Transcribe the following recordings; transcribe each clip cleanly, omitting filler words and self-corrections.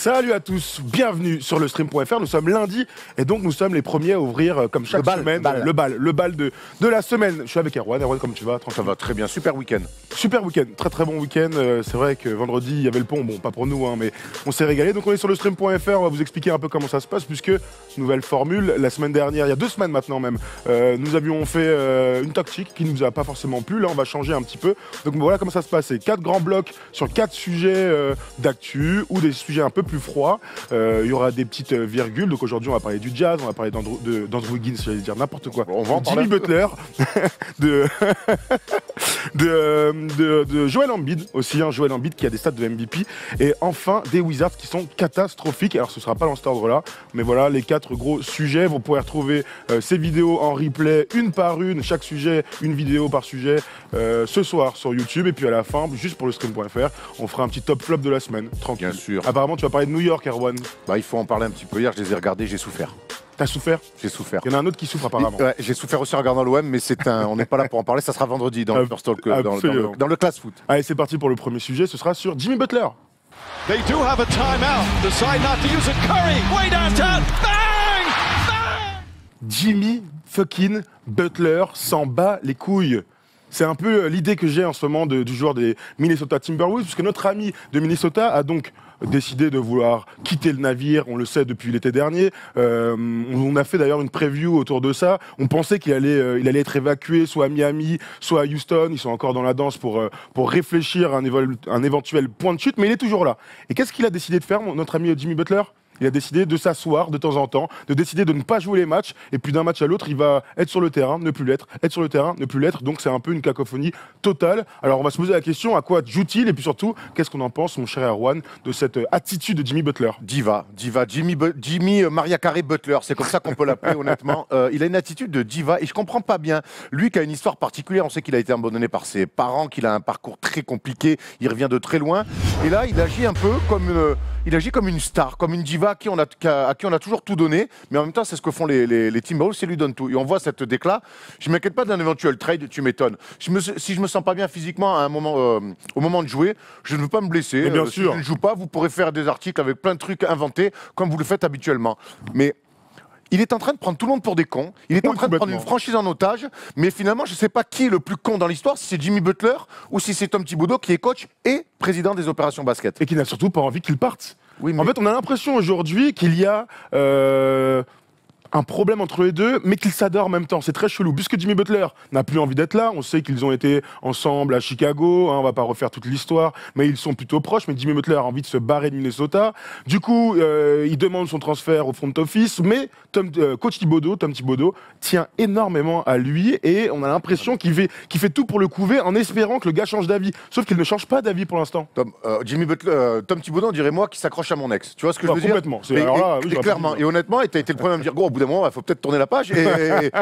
Salut à tous, bienvenue sur le stream.fr. Nous sommes lundi et donc nous sommes les premiers à ouvrir comme chaque semaine le bal de la semaine. Je suis avec Erwan. Erwan, comment tu vas? Ça va très bien, super week-end. Super week-end, très bon week-end. C'est vrai que vendredi il y avait le pont, bon pas pour nous mais on s'est régalé. Donc on est sur le stream.fr, on va vous expliquer un peu comment ça se passe puisque nouvelle formule, la semaine dernière, il y a 2 semaines maintenant même, nous avions fait une tactique qui nous a pas forcément plu. Là on va changer un petit peu. Donc voilà comment ça se passe, c'est 4 grands blocs sur 4 sujets d'actu ou des sujets un peu plus froid. Il y aura des petites virgules. Donc aujourd'hui, on va parler du jazz, on va parler d'Andrew Wiggins, j'allais dire n'importe quoi. On va en Jimmy Butler, de Joel Embiid aussi, Joel Embiid qui a des stats de MVP. Et enfin, des Wizards qui sont catastrophiques. Alors ce sera pas dans cet ordre-là, mais voilà les 4 gros sujets. Vous pourrez retrouver ces vidéos en replay, une par une, chaque sujet, une vidéo par sujet, ce soir sur YouTube. Et puis à la fin, juste pour le stream.fr, on fera un petit top flop de la semaine, tranquille. Bien sûr. Apparemment, tu vas parler de New York, Erwan. Bah, il faut en parler un petit peu. Hier, je les ai regardés, j'ai souffert. T'as souffert? J'ai souffert. Il y en a un autre qui souffre apparemment. Ouais, j'ai souffert aussi en regardant l'OM, mais on n'est pas là pour en parler. Ça sera vendredi dans le First Talk, dans le Class Foot. Allez, c'est parti pour le premier sujet. Ce sera sur Jimmy Butler. They do have a timeout. Decide not to use it. Curry, way downtown. Bang! Bang! Jimmy fucking Butler s'en bat les couilles. C'est un peu l'idée que j'ai en ce moment du joueur des Minnesota Timberwolves, puisque notre ami de Minnesota a donc décidé de vouloir quitter le navire, on le sait depuis l'été dernier. On a fait d'ailleurs une preview autour de ça. On pensait qu'il allait être évacué soit à Miami, soit à Houston. Ils sont encore dans la danse pour réfléchir à un éventuel point de chute, mais il est toujours là. Et qu'est-ce qu'il a décidé de faire, notre ami Jimmy Butler ? Il a décidé de s'asseoir de temps en temps, de décider de ne pas jouer les matchs, et puis d'un match à l'autre, il va être sur le terrain, ne plus l'être, être sur le terrain, ne plus l'être, donc c'est un peu une cacophonie totale. Alors on va se poser la question, à quoi joue-t-il, et puis surtout, qu'est-ce qu'on en pense, mon cher Erwan, de cette attitude de Jimmy Butler? Diva, Jimmy Maria Carey Butler, c'est comme ça qu'on peut l'appeler honnêtement. Il a une attitude de diva, et je comprends pas bien. Lui qui a une histoire particulière, on sait qu'il a été abandonné par ses parents, qu'il a un parcours très compliqué, il revient de très loin, et là il agit un peu comme une star, comme une diva à qui on a toujours tout donné, mais en même temps, c'est ce que font les Timberwolves, c'est lui donne tout. Et on voit cette déclat. Je ne m'inquiète pas d'un éventuel trade, tu m'étonnes. Si je me sens pas bien physiquement au moment de jouer, je ne veux pas me blesser. Bien si sûr. je ne joue pas, vous pourrez faire des articles avec plein de trucs inventés, comme vous le faites habituellement. Mais il est en train de prendre tout le monde pour des cons. Il est en train de prendre une franchise en otage. Mais finalement, je ne sais pas qui est le plus con dans l'histoire, si c'est Jimmy Butler ou si c'est Tom Thibodeau qui est coach et président des opérations basket. Et qui n'a surtout pas envie qu'il parte. Oui, mais... En fait, on a l'impression aujourd'hui qu'il y a un problème entre les deux, mais qu'ils s'adorent en même temps. C'est très chelou. Puisque Jimmy Butler n'a plus envie d'être là, on sait qu'ils ont été ensemble à Chicago, on va pas refaire toute l'histoire, mais ils sont plutôt proches. Mais Jimmy Butler a envie de se barrer de Minnesota. Du coup, il demande son transfert au front office, mais coach Tom Thibodeau, tient énormément à lui et on a l'impression qu'il fait tout pour le couver en espérant que le gars change d'avis. Sauf qu'il ne change pas d'avis pour l'instant. Tom Thibodeau, on dirait moi qui s'accroche à mon ex. Tu vois ce que je veux dire? Complètement. Clairement. Et honnêtement, tu as été le premier à me dire, gros, au bout d'un moment, il faut peut-être tourner la page.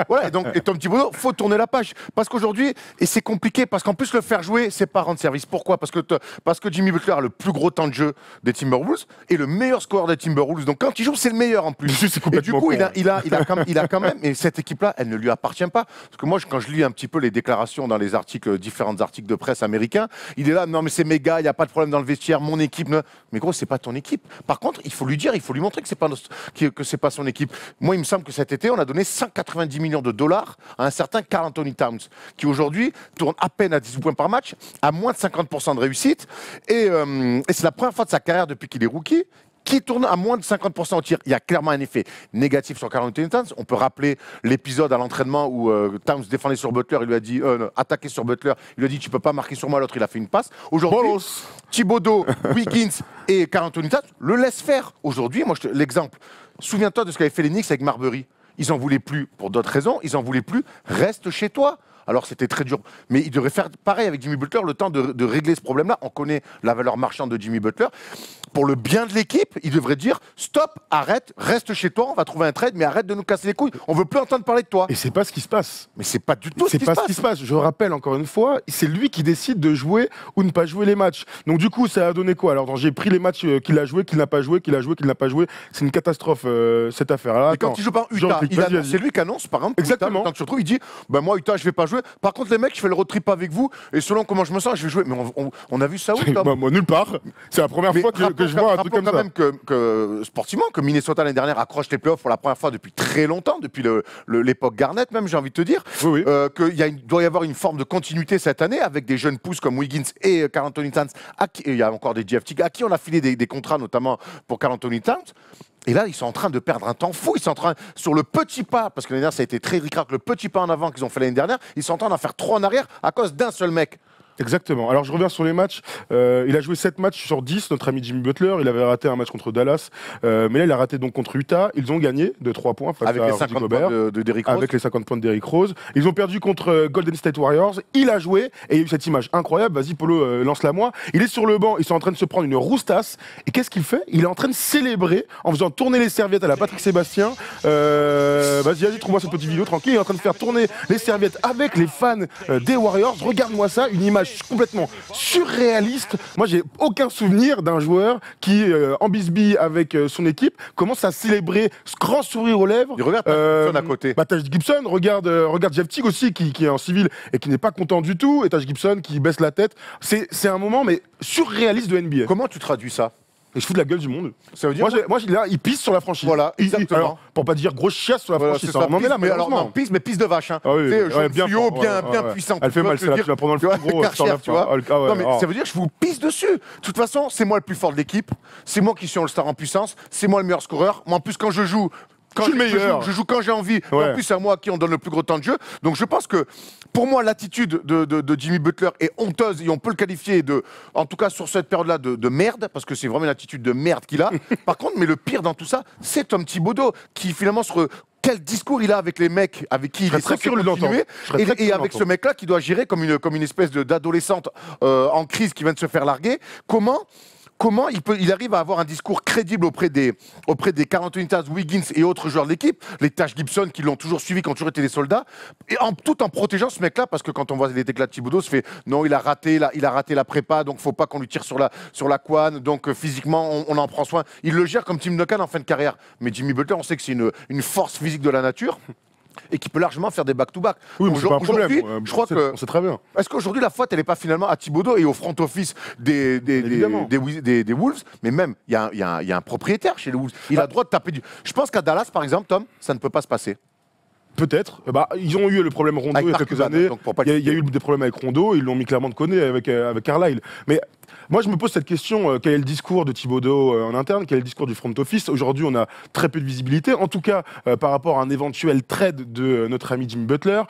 Voilà, et Tom Thibodeau, faut tourner la page. Parce qu'aujourd'hui, et c'est compliqué, parce qu'en plus, le faire jouer, c'est pas rendre service. Pourquoi? Parce que Jimmy Butler a le plus gros temps de jeu des Timberwolves et le meilleur scoreur des Timberwolves. Donc quand il joue, c'est le meilleur en plus. Et du coup, il a quand même, et cette équipe-là, elle ne lui appartient pas. Parce que moi, quand je lis un petit peu les déclarations dans les différents articles de presse américains, il est là, non mais c'est mes gars, il n'y a pas de problème dans le vestiaire, mon équipe. Mais gros, c'est pas ton équipe. Par contre, il faut lui dire, il faut lui montrer que c'est pas son équipe. Moi, il me semble que cet été, on a donné 190 millions de dollars à un certain Karl Anthony Towns, qui aujourd'hui tourne à peine à 18 points par match, à moins de 50% de réussite. Et c'est la première fois de sa carrière depuis qu'il est rookie qui tourne à moins de 50% au tir. Il y a clairement un effet négatif sur Karl Anthony Towns. On peut rappeler l'épisode à l'entraînement où Towns défendait sur Butler, il lui a dit attaquer sur Butler, il lui a dit tu peux pas marquer sur moi, l'autre il a fait une passe. Aujourd'hui, Thibodeau, Wiggins et Karl Anthony Towns le laissent faire. Aujourd'hui, moi l'exemple, souviens-toi de ce qu'avaient fait les Knicks avec Marbury. Ils en voulaient plus pour d'autres raisons, ils en voulaient plus, reste chez toi. Alors c'était très dur, mais il devrait faire pareil avec Jimmy Butler, le temps de régler ce problème-là. On connaît la valeur marchande de Jimmy Butler. Pour le bien de l'équipe, il devrait dire stop, arrête, reste chez toi, on va trouver un trade, mais arrête de nous casser les couilles. On veut plus entendre parler de toi. Et c'est pas ce qui se passe. Mais c'est pas du tout ce qui se passe. Je rappelle encore une fois, c'est lui qui décide de jouer ou ne pas jouer les matchs. Donc du coup, ça a donné quoi? Alors j'ai pris les matchs qu'il a joué, qu'il n'a pas joué, qu'il a joué, qu'il n'a pas joué. C'est une catastrophe cette affaire-là. Et quand il joue par Utah, c'est lui qui annonce, par exemple. Exactement. Utah, quand tu te retrouves, il dit moi Utah, je vais pas jouer. Par contre, les mecs, je fais le road trip avec vous et selon comment je me sens, je vais jouer. Mais on a vu ça où moi nulle part. C'est la première fois que que je vois un truc comme quand ça. même que sportivement, que Minnesota l'année dernière accroche les playoffs pour la première fois depuis très longtemps, depuis l'époque Garnett même, j'ai envie de te dire. Oui, oui. Qu'il doit y avoir une forme de continuité cette année avec des jeunes pousses comme Wiggins et Karl Anthony Towns. Il y a encore des Jeff Teague à qui on a filé des contrats, notamment pour Karl Anthony Towns. Et là, ils sont en train de perdre un temps fou. Ils sont en train, sur le petit pas, parce que l'année dernière, ça a été très ric-rac, le petit pas en avant qu'ils ont fait l'année dernière, ils sont en train d'en faire 3 en arrière à cause d'un seul mec. Exactement. Alors je reviens sur les matchs. Il a joué 7 matchs sur 10, notre ami Jimmy Butler. Il avait raté un match contre Dallas. Mais là, il a raté donc contre Utah. Ils ont gagné de 3 points face Avec à les Rudy 50 Gobert. points de Derrick Rose. Avec les 50 points de Derrick Rose. Ils ont perdu contre Golden State Warriors. Il a joué et il y a eu cette image incroyable. Vas-y, Polo, lance-la moi. Il est sur le banc. Ils sont en train de se prendre une roustasse. Et qu'est-ce qu'il fait? Il est en train de célébrer en faisant tourner les serviettes à la Patrick Sébastien. Vas-y, trouve-moi cette petite vidéo tranquille. Il est en train de faire tourner les serviettes avec les fans des Warriors. Regarde-moi ça. Une image complètement surréaliste. Moi, j'ai aucun souvenir d'un joueur qui, en bisbille avec son équipe, commence à célébrer ce grand sourire aux lèvres. Il regarde Taj Gibson à côté. Taj Gibson, regarde Jeff Teague aussi, qui est en civil et qui n'est pas content du tout. Et Taj Gibson qui baisse la tête. C'est un moment, mais surréaliste de NBA. Comment tu traduis ça? Et je fous de la gueule du monde. Ça veut dire moi, là, il pisse sur la franchise. Voilà, exactement. Alors, pour pas dire grosse chiasse sur la Voilà, franchise. c'est ça, On en est là, mais alors, malheureusement. non, pisse de vache. Hein. Ah oui, Tu sais, ouais, bien tuyau, fort, bien ouais. puissant. Elle fait mal, celle-là, tu la prends dans le fond, gros, Karcher, tu vois. Ah ouais, Non, mais oh. ça veut dire que je vous pisse dessus. De toute façon, c'est moi le plus fort de l'équipe. C'est moi qui suis All-Star en puissance. C'est moi le meilleur scoreur. Moi, en plus, quand je joue. Je suis le meilleur. Je joue quand j'ai envie. Ouais. En plus, c'est à moi à qui on donne le plus gros temps de jeu. Donc, je pense que, pour moi, l'attitude de Jimmy Butler est honteuse et on peut le qualifier de, en tout cas sur cette période-là, de merde, parce que c'est vraiment une attitude de merde qu'il a. Par contre, mais le pire dans tout ça, c'est Tom Thibodeau qui finalement quel discours il a avec les mecs avec qui il est très censé curieux continuer et avec ce mec-là qui doit gérer comme une espèce d'adolescente en crise qui vient de se faire larguer. Comment il arrive à avoir un discours crédible auprès des Karl Anthony Towns, Wiggins et autres joueurs de l'équipe, les Taj Gibson qui l'ont toujours suivi, qui ont toujours été des soldats, et tout en protégeant ce mec-là, parce que quand on voit les déclats de Thibodeau, se fait non, il a raté la prépa, donc faut pas qu'on lui tire sur la couenne, donc physiquement on en prend soin. Il le gère comme Tim Duncan en fin de carrière. Mais Jimmy Butler, on sait que c'est une force physique de la nature. Et qui peut largement faire des back-to-back. Oui, mais c'est pas un problème. Je crois que. On sait très bien. Est-ce qu'aujourd'hui, la faute, elle n'est pas finalement à Thibodeau et au front office des Wolves? Mais même, il y a un propriétaire chez les Wolves. Il a le droit de taper du. Je pense qu'à Dallas, par exemple, Tom, ça ne peut pas se passer. Peut-être. Ils ont eu le problème Rondo Avec il y a Mark quelques Cuban, années. donc pour pas Il y a eu des problèmes avec Rondo. Ils l'ont mis clairement de côté avec Carlisle. Mais moi, je me pose cette question. Quel est le discours de Thibodeau en interne? Quel est le discours du front office? Aujourd'hui, on a très peu de visibilité. En tout cas, par rapport à un éventuel trade de notre ami Jimmy Butler.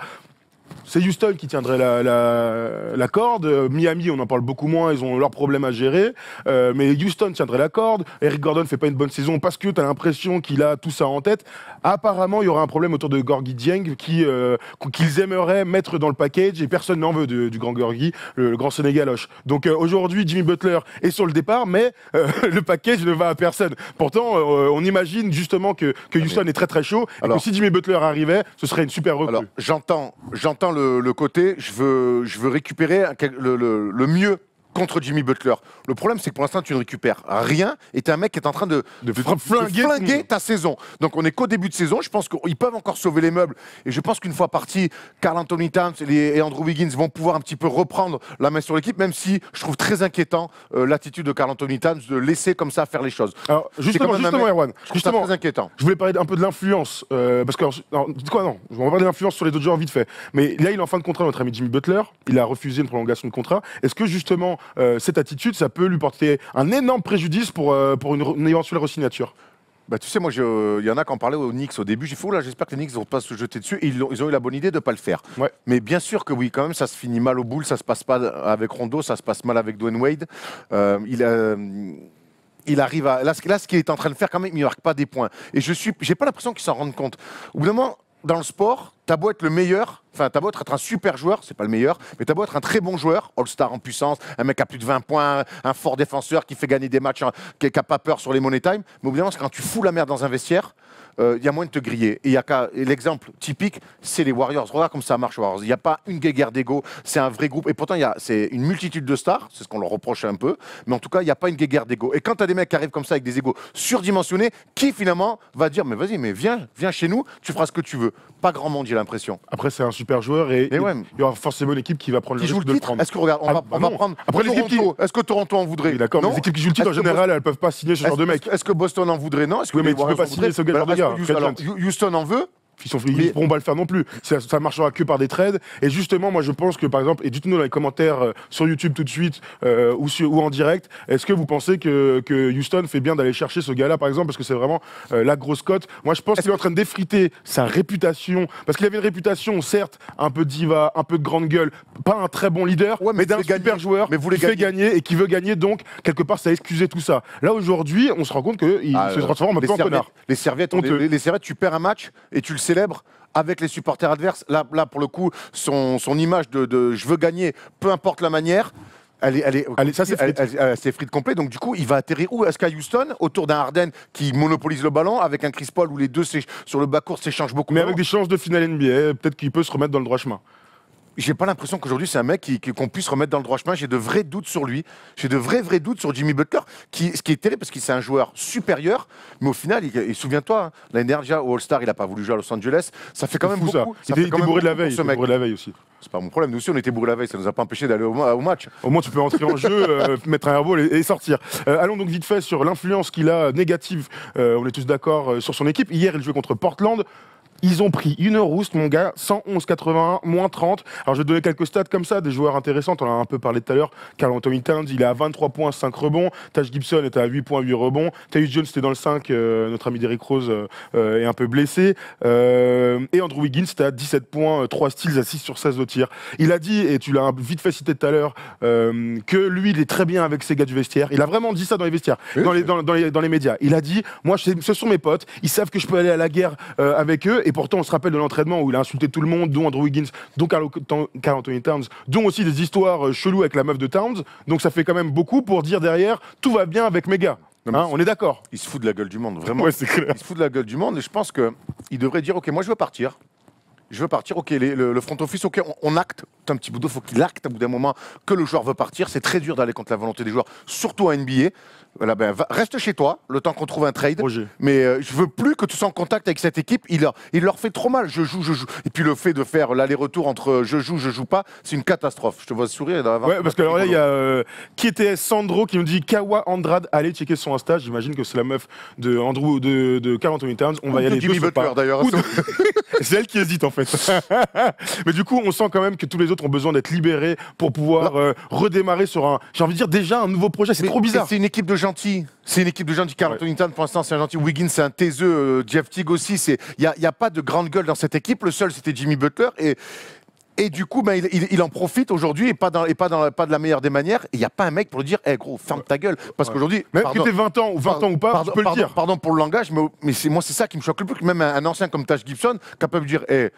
C'est Houston qui tiendrait la corde. Miami, on en parle beaucoup moins, ils ont leurs problèmes à gérer. Mais Houston tiendrait la corde. Eric Gordon fait pas une bonne saison parce que tu as l'impression qu'il a tout ça en tête. Apparemment, il y aura un problème autour de Gorgui Dieng qu'ils aimeraient mettre dans le package et personne n'en veut du grand Gorgui, le grand Sénégaloche. Donc aujourd'hui, Jimmy Butler est sur le départ, mais le package ne va à personne. Pourtant, on imagine justement que Houston est très très chaud et que si Jimmy Butler arrivait, ce serait une super recrue. Alors, j'entends le côté, je veux récupérer le mieux contre Jimmy Butler. Le problème, c'est que pour l'instant, tu ne récupères rien et tu es un mec qui est en train de flinguer ta saison. Donc, on n'est qu'au début de saison. Je pense qu'ils peuvent encore sauver les meubles. Et je pense qu'une fois parti, Karl Anthony Towns et Andrew Wiggins vont pouvoir un petit peu reprendre la main sur l'équipe, même si je trouve très inquiétant l'attitude de Karl Anthony Towns de laisser comme ça faire les choses. Alors, justement, Erwan, justement, très inquiétant. Je voulais parler un peu de l'influence. Parce que, dites quoi, non, on va parler de l'influence sur les autres joueurs vite fait. Mais là, il est en fin de contrat, notre ami Jimmy Butler. Il a refusé une prolongation de contrat. Est-ce que justement, cette attitude, ça peut lui porter un énorme préjudice pour une éventuelle re-signature? Bah, tu sais, moi, il y en a qui en parlaient aux Knicks au début. J'ai dit, là, j'espère que les Knicks ne vont pas se jeter dessus. Et ils ont eu la bonne idée de ne pas le faire. Ouais. Mais bien sûr que oui, quand même, ça se finit mal au boule. Ça se passe pas avec Rondo, ça se passe mal avec Dwayne Wade. Il arrive à. Là, ce qu'il est en train de faire, quand même, il ne marque pas des points. Et j'ai pas l'impression qu'ils s'en rendent compte. Au bout d'un moment, dans le sport, t'as beau être le meilleur, enfin t'as beau être un super joueur, c'est pas le meilleur, mais t'as beau être un très bon joueur, All-Star en puissance, un mec à plus de 20 points, un fort défenseur qui fait gagner des matchs, qui n'a pas peur sur les money time, mais au bout d'un moment, quand tu fous la merde dans un vestiaire, il y a moyen de te griller. Et l'exemple typique, c'est les Warriors. Regarde comme ça marche, Warriors. Il n'y a pas une guéguerre d'ego, c'est un vrai groupe. Et pourtant, c'est une multitude de stars, c'est ce qu'on leur reproche un peu. Mais en tout cas, il n'y a pas une guéguerre d'ego. Et quand tu as des mecs qui arrivent comme ça avec des égos surdimensionnés, qui finalement va dire, mais vas-y, mais viens chez nous, tu feras ce que tu veux. Pas grand monde, j'ai l'impression. Après, c'est un super joueur et il y aura forcément une équipe qui va prendre le risque de le prendre. Est-ce que regarde, on va prendre après Toronto. Est-ce que Toronto en voudrait? D'accord, mais les équipes qui jouent le titre en général, elles peuvent pas signer ce genre de mec. Est-ce que Boston en voudrait? Non. Est-ce que mais tu peux pas signer ce genre de gars. Houston en veut? Ils ne pourront pas le faire non plus. Ça marchera que par des trades. Et justement, moi, je pense que, par exemple, et dites-nous dans les commentaires sur YouTube tout de suite ou en direct, est-ce que vous pensez que Houston fait bien d'aller chercher ce gars-là, par exemple, parce que c'est vraiment la grosse cote. Moi, je pense qu'il est en train de défriter sa réputation, parce qu'il avait une réputation, certes, un peu diva, un peu de grande gueule, pas un très bon leader, mais d'un super joueur qui fait gagner et qui veut gagner, donc, quelque part, ça a excusé tout ça. Là, aujourd'hui, on se rend compte qu'il se transforme un peu en connard. Les serviettes, tu perds un match et tu le célèbre avec les supporters adverses. Là pour le coup, son image de je veux gagner, peu importe la manière, elle s'effrite complet. Donc du coup, il va atterrir où? Est-ce qu'à Houston, autour d'un Harden qui monopolise le ballon, avec un Chris Paul où les deux sur le bas-court s'échangent beaucoup? Mais avec des chances de finale NBA, peut-être qu'il peut se remettre dans le droit chemin. J'ai pas l'impression qu'aujourd'hui c'est un mec qu'on puisse remettre dans le droit chemin. J'ai de vrais doutes sur lui. J'ai de vrais doutes sur Jimmy Butler, ce qui est terrible parce qu'il c'est un joueur supérieur, mais au final, souviens-toi, hein, l'année dernière au All-Star, il a pas voulu jouer à Los Angeles. Ça fait quand même beaucoup. Il était bourré de la veille. Il était bourré de la veille aussi. C'est pas mon problème. Nous aussi, on était bourré la veille. Ça nous a pas empêché d'aller au match. Au moins, tu peux entrer en jeu, mettre un airball et sortir. Allons donc vite fait sur l'influence qu'il a négative. On est tous d'accord sur son équipe. Hier, il jouait contre Portland. Ils ont pris une rouste, mon gars, 111,81, moins 30. Alors, je vais te donner quelques stats comme ça, des joueurs intéressants. On en a un peu parlé tout à l'heure. Karl-Anthony Towns, il est à 23 points, 5 rebonds. Taj Gibson était à 8 points, 8 rebonds. Tyus Jones était dans le 5. Notre ami Derrick Rose est un peu blessé. Et Andrew Wiggins était à 17 points, 3 steals à 6 sur 16 de tir. Il a dit, et tu l'as vite fait citer tout à l'heure, que lui, il est très bien avec ses gars du vestiaire. Il a vraiment dit ça dans les vestiaires, dans les médias. Il a dit, moi, ce sont mes potes. Ils savent que je peux aller à la guerre avec eux. Et pourtant, on se rappelle de l'entraînement où il a insulté tout le monde, dont Andrew Wiggins, dont Karl-Anthony Towns, dont aussi des histoires cheloues avec la meuf de Towns. Donc ça fait quand même beaucoup pour dire derrière, tout va bien avec mes gars. Hein, on est d'accord. Il se fout de la gueule du monde, vraiment. Ouais, c'est clair. Il se fout de la gueule du monde et je pense qu'il devrait dire, ok, moi je veux partir. Ok, le front office, ok, on acte. Un petit bout d'eau, il faut qu'il acte à bout d'un moment que le joueur veut partir. C'est très dur d'aller contre la volonté des joueurs, surtout à NBA. Voilà, reste chez toi, le temps qu'on trouve un trade. Roger. Mais je veux plus que tu sois en contact avec cette équipe. Il leur fait trop mal. Je joue. Et puis le fait de faire l'aller-retour entre je joue pas, c'est une catastrophe. Je te vois sourire. Ouais, parce que alors là, il y a qui était Sandro qui nous dit Kawa Andrade. Allez checker son Insta. J'imagine que c'est la meuf de Karl-Anthony Towns. On va y aller. Jimmy Butler d'ailleurs. C'est elle qui hésite en fait. Mais du coup, on sent quand même que tous les autres ont besoin d'être libérés pour pouvoir redémarrer sur j'ai envie de dire déjà un nouveau projet. C'est trop bizarre. C'est une équipe de gentils. C'est une équipe de gentils. Karl-Anthony Towns, pour l'instant, c'est un gentil. Wiggins, c'est un taiseux. Jeff Teague aussi. Il n'y a pas de grande gueule dans cette équipe. Le seul, c'était Jimmy Butler. Et du coup, il en profite aujourd'hui et pas de la meilleure des manières. Il n'y a pas un mec pour lui dire, hey, gros, ferme ta gueule. Parce qu'aujourd'hui. Même que t'aies 20 ans ou pas, tu peux le dire. Pardon pour le langage, mais moi, c'est ça qui me choque le plus. Même un ancien comme Taj Gibson, capable de dire, hey,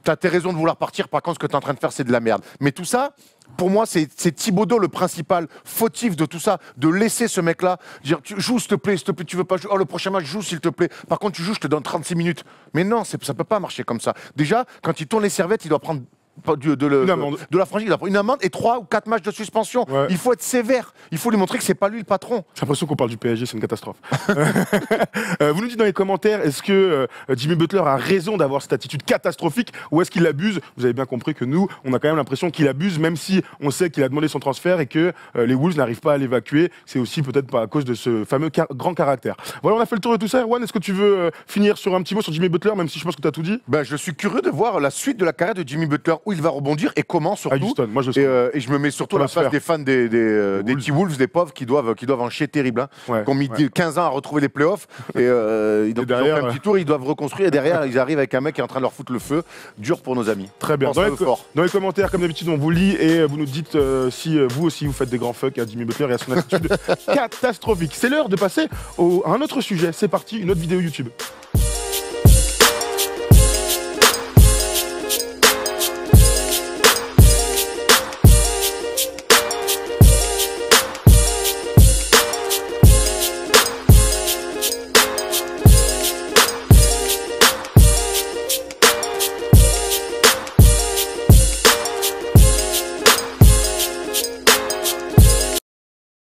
t'as tes raisons de vouloir partir, par contre, ce que t'es en train de faire, c'est de la merde. Mais tout ça, pour moi, c'est Thibodeau le principal fautif de tout ça, de laisser ce mec-là dire joue s'il te plaît, tu veux pas jouer, oh le prochain match joue s'il te plaît, par contre tu joues, je te donne 36 minutes. Mais non, ça peut pas marcher comme ça. Déjà, quand il tourne les serviettes, il doit prendre de la franchise, il a pris une amende et 3 ou 4 matchs de suspension. Ouais. Il faut être sévère. Il faut lui montrer que c'est pas lui le patron. J'ai l'impression qu'on parle du PSG, c'est une catastrophe. Vous nous dites dans les commentaires, est-ce que Jimmy Butler a raison d'avoir cette attitude catastrophique ou est-ce qu'il abuse? Vous avez bien compris que nous, on a quand même l'impression qu'il abuse, même si on sait qu'il a demandé son transfert et que les Wolves n'arrivent pas à l'évacuer. C'est aussi peut-être pas à cause de ce fameux grand caractère. Voilà, on a fait le tour de tout ça. Erwan, est-ce que tu veux finir sur un petit mot sur Jimmy Butler, même si je pense que tu as tout dit? Je suis curieux de voir la suite de la carrière de Jimmy Butler, où il va rebondir et comment surtout. À Houston, moi je et je me mets surtout à la face des fans des T-Wolves, des pauvres qui doivent en chier terrible, qui ont mis 15 ans à retrouver les playoffs et ils ont fait un petit tour, ils doivent reconstruire et derrière ils arrivent avec un mec qui est en train de leur foutre le feu. Dur pour nos amis. Très bien. Dans les commentaires, comme d'habitude, on vous lit et vous nous dites si vous aussi vous faites des grands fucks à Jimmy Butler et à son attitude catastrophique. C'est l'heure de passer à un autre sujet. C'est parti, une autre vidéo YouTube.